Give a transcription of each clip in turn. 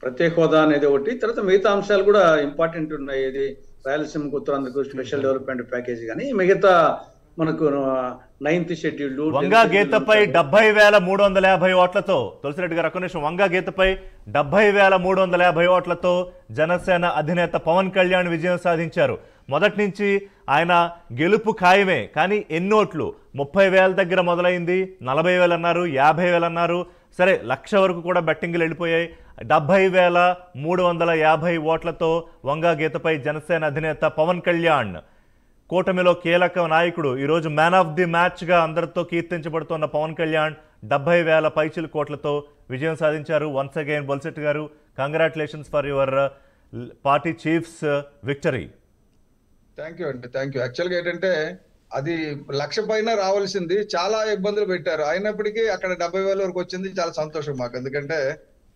ప్రత్యేక హోదా అనేది ఒకటి, తర్వాత మిగతా అంశాలు కూడా ఇంపార్టెంట్ ఉన్నాయి. ఇది రాయలసీమకు ఉత్తరాంధ్రకు స్పెషల్ డెవలప్మెంట్ ప్యాకేజ్ కానీ మిగతా మనకు 9th షెడ్యూల్ వంగా గీతపై 70,350 ఓట్లతో తులసిరెడ్డి గారు ఒక్క నిమిషం. వంగా గీతపై 70,350 ఓట్లతో జనసేన అధినేత పవన్ కళ్యాణ్ విజయం సాధించారు. మొదటి నుంచి ఆయన గెలుపు ఖాయమే, కానీ ఎన్నోట్లు 30,000 దగ్గర మొదలైంది, 40,000 అన్నారు, 50,000 అన్నారు, సరే 1,00,000 వరకు కూడా బెట్టింగ్లు వెళ్ళిపోయాయి. 70,350 ఓట్లతో వంగా గీతపై జనసేన అధినేత పవన్ కళ్యాణ్ కూటమిలో కీలక నాయకుడు, ఈరోజు మ్యాన్ ఆఫ్ ది మ్యాచ్గా అందరితో కీర్తించబడుతున్న పవన్ కళ్యాణ్ 70,000 పైచిలు కోట్లతో విజయం సాధించారు. వన్స్ అగైన్ బొల్సెట్ గారు, congratulations for your party chief's victory. Thank you అండి, థ్యాంక్ యూ. యాక్చువల్గా ఏంటంటే అది 1,00,000 పైన రావాల్సింది, చాలా ఇబ్బందులు పెట్టారు. అయినప్పటికీ అక్కడ 70,000 వరకు వచ్చింది, చాలా సంతోషం మాకు. ఎందుకంటే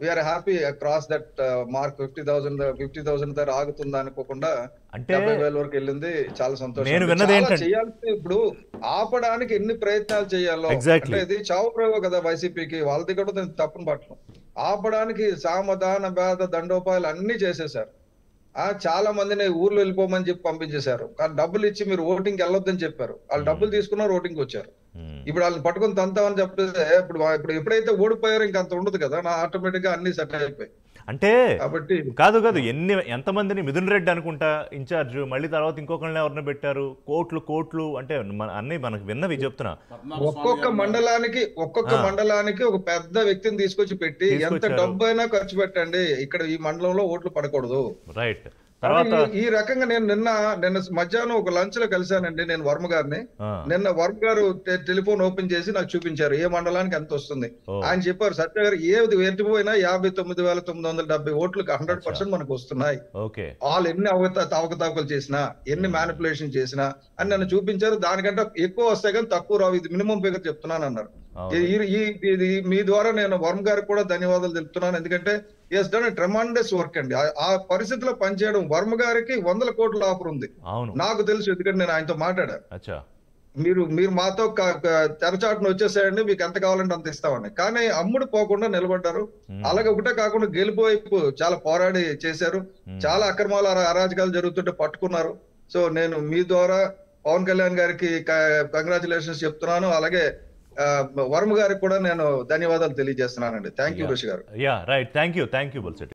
we're happy across that mark. 50,000 దగ్గర ఆగుతుందా అనుకోకుండా అంటే 70,000 వరకు వెళ్ళింది, చాలా సంతోషం. నేను విన్నది ఏంటంటే చేయాల్సి ఇప్పుడు ఆపడానికి ఎన్ని ప్రయత్నాలు చేయాలో, అంటే ఇది చావు ప్రయోగం కదా వైసీపీకి, వాళ్ళది కూడా తప్పును పట్టడం. ఆపడానికి సామధాన భేద దండోపాయాలు అన్ని చేసేశారు. చాలా మందిని ఊర్లో వెళ్ళిపోమని చెప్పి పంపించేశారు. కానీ డబ్బులు ఇచ్చి మీరు ఓటింగ్కి వెళ్ళొద్దని చెప్పారు. వాళ్ళు డబ్బులు తీసుకున్నారు, ఓటింగ్కి వచ్చారు. ఇప్పుడు వాళ్ళని పట్టుకొని తంతామని చెప్పేసి ఇప్పుడు ఎప్పుడైతే ఓడిపోయారో ఇంక అంత ఉండదు కదా, ఆటోమేటిక్ గా అన్ని సెట్ అయిపోయి. అంటే కాబట్టి కాదు ఎంతమందిని మిథున్ రెడ్డి అనుకుంటా ఇన్ఛార్జ్, మళ్ళీ తర్వాత ఇంకొకరిని ఎవరిని పెట్టారు, కోట్లు అంటే అన్ని మనకు విన్నవి చెప్తున్నా. ఒక్కొక్క మండలానికి ఒక పెద్ద వ్యక్తిని తీసుకొచ్చి పెట్టి ఎంత డబ్బు అయినా ఖర్చు పెట్టండి, ఇక్కడ ఈ మండలంలో ఓట్లు పడకూడదు. రైట్. ఈ రకంగా నేను నిన్న మధ్యాహ్నం ఒక లంచ్ లో కలిశానండి నేను వర్మ గారిని. నిన్న వర్మ గారు టెలిఫోన్ ఓపెన్ చేసి నాకు చూపించారు ఏ మండలానికి ఎంత వస్తుంది. ఆయన చెప్పారు, సత్య గారు ఏది ఎట్టిపోయినా 59,970 ఓట్లకు 100% మనకు వస్తున్నాయి. వాళ్ళు ఎన్ని అవకతవకలు చేసినా, ఎన్ని మ్యానిపులేషన్ చేసినా అని నన్ను చూపించారు. దానికంటే ఎక్కువ వస్తాయి కానీ తక్కువ రావు, ఇది మినిమం ఫిగర్ చెప్తున్నాను అన్నారు. ఇది మీ ద్వారా నేను వర్మ గారికి కూడా ధన్యవాదాలు తెలుపుతున్నాను. ఎందుకంటే ఎస్ డన్ ట్రెమండస్ వర్క్ అండి. ఆ పరిస్థితిలో పనిచేయడం, వర్మ గారికి 100 కోట్ల ఆఫర్ ఉంది నాకు తెలుసు, ఎందుకంటే నేను ఆయనతో మాట్లాడాను. మీరు మాతో తెరచాటును వచ్చేసాయండి, మీకు ఎంత కావాలంటే అంత ఇస్తామని. కానీ అమ్ముడు పోకుండా నిలబడ్డారు. అలాగే ఒకటే కాకుండా గెలుపు వైపు చాలా పోరాడి చేశారు. చాలా అక్రమాల అరాజకాలు జరుగుతుంటే పట్టుకున్నారు. సో నేను మీ ద్వారా పవన్ కళ్యాణ్ గారికి కంగ్రాచులేషన్స్ చెప్తున్నాను. అలాగే వర్మ గారికి కూడా నేను ధన్యవాదాలు తెలియజేస్తున్నానండి. Thank you Rishi garu. Right, thank you Bolisetty.